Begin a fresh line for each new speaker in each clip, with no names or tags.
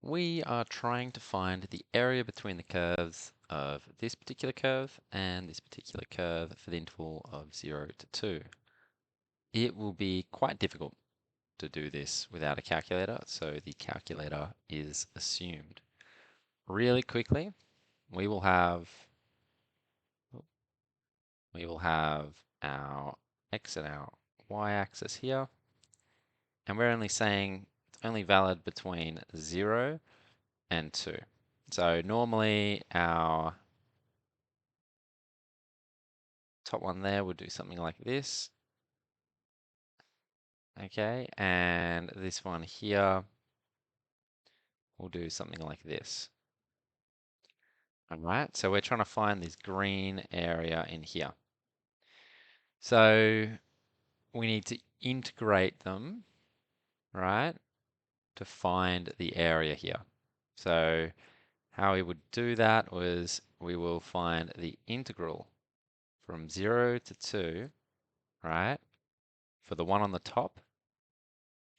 We are trying to find the area between the curves of this particular curve and this particular curve for the interval of 0 to 2. It will be quite difficult to do this without a calculator, so the calculator is assumed. Really quickly, we will have our x and our y-axis here, and we're only saying it's only valid between 0 and 2. So normally our top one there would do something like this. Okay, and this one here will do something like this. All right, so we're trying to find this green area in here. So we need to integrate them, right, to find the area here. So how we would do that was we will find the integral from 0 to 2, right, for the one on the top,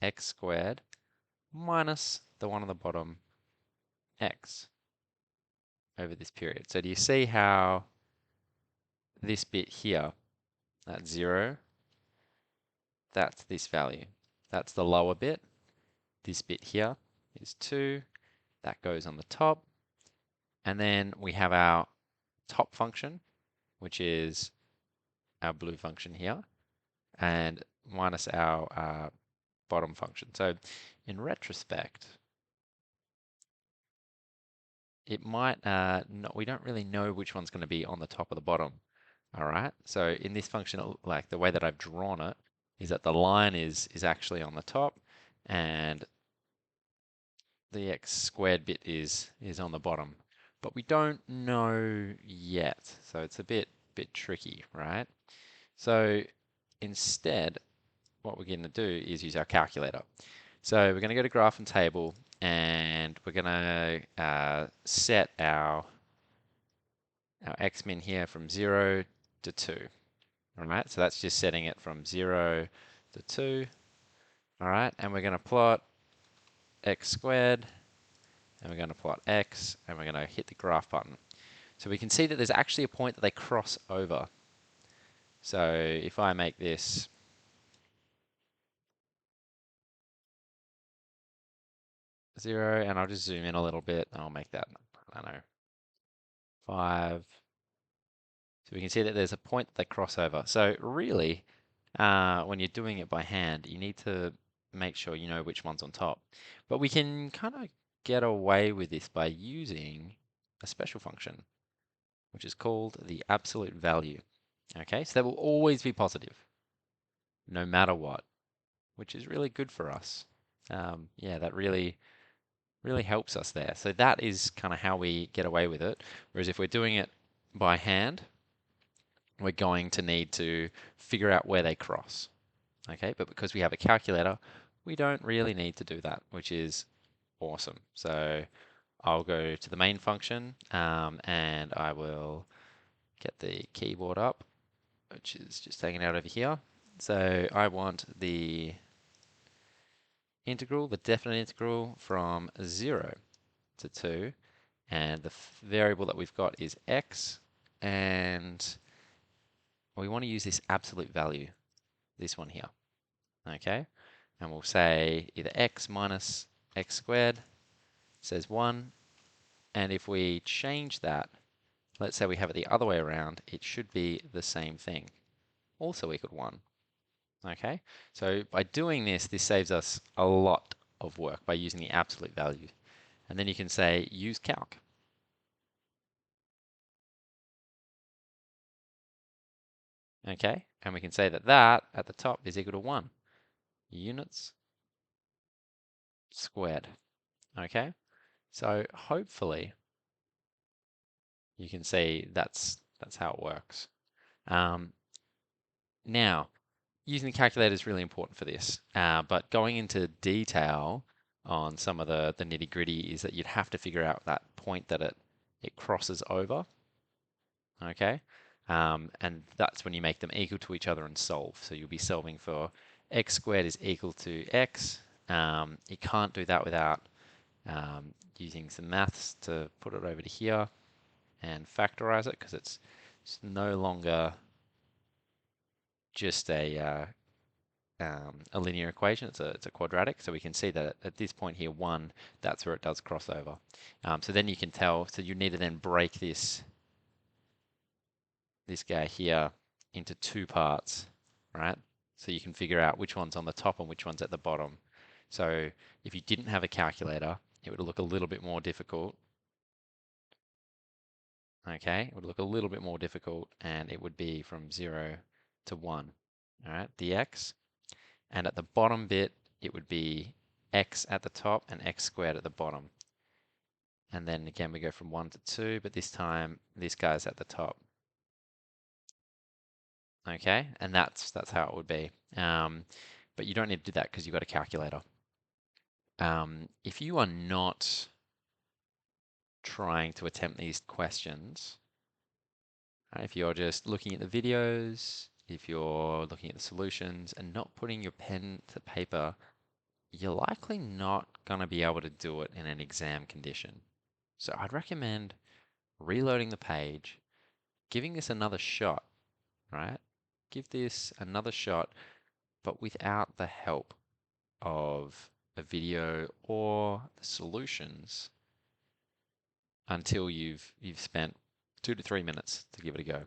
x squared, minus the one on the bottom, x, over this period. So do you see how this bit here, that 0, that's this value. That's the lower bit. This bit here is 2. That goes on the top. And then we have our top function, which is our blue function here, and minus our bottom function. So in retrospect, it might, we don't really know which one's going to be on the top or the bottom. All right, so in this function, like the way that I've drawn it, is that the line is actually on the top, and the x squared bit is on the bottom. But we don't know yet, so it's a bit tricky, right? So instead, what we're going to do is use our calculator. So we're going to go to graph and table, and we're going to set our x-min here from 0 to 2. All right, so that's just setting it from 0 to 2. All right, and we're going to plot x squared, and we're going to plot x, and we're going to hit the graph button. So we can see that there's actually a point that they cross over. So if I make this 0, and I'll just zoom in a little bit, I'll make that, I don't know, 5. So we can see that there's a point that they cross over. So really, when you're doing it by hand, you need to make sure you know which one's on top. But we can kind of get away with this by using a special function, which is called the absolute value. Okay, so that will always be positive, no matter what, which is really good for us. Yeah, that really helps us there. So that is kind of how we get away with it. Whereas if we're doing it by hand, we're going to need to figure out where they cross. Okay, but because we have a calculator, we don't really need to do that, which is awesome. So I'll go to the main function, and I will get the keyboard up, which is just hanging out over here. So I want the integral, the definite integral from 0 to 2, and the variable that we've got is x, and we want to use this absolute value, this one here. Okay, and we'll say either x minus x squared says 1, and if we change that, let's say we have it the other way around, it should be the same thing, also equal 1. Okay, so by doing this, this saves us a lot of work by using the absolute value. And then you can say use calc. Okay, and we can say that that at the top is equal to 1 units squared. Okay, so hopefully you can see that's how it works. Now, using the calculator is really important for this, but going into detail on some of the nitty gritty is that you'd have to figure out that point that it crosses over. Okay, and that's when you make them equal to each other and solve. So you'll be solving for x squared is equal to x. You can't do that without using some maths to put it over to here and factorize it because it's no longer just a linear equation, it's a quadratic, so we can see that at this point here, 1, that's where it does crossover. So then you can tell, so you need to then break this guy here into 2 parts, right? So you can figure out which one's on the top and which one's at the bottom. So if you didn't have a calculator, it would look a little bit more difficult. Okay, it would look a little bit more difficult, and it would be from 0 to 1, all right, dx. And at the bottom bit, it would be x at the top and x squared at the bottom. And then again, we go from 1 to 2, but this time, this guy's at the top. Okay, and that's how it would be. But you don't need to do that because you've got a calculator. If you are not trying to attempt these questions, if you're just looking at the videos, if you're looking at the solutions and not putting your pen to paper, you're likely not going to be able to do it in an exam condition. So I'd recommend reloading the page, giving this another shot, right? Give this another shot, but without the help of a video or the solutions until you've spent 2 to 3 minutes to give it a go.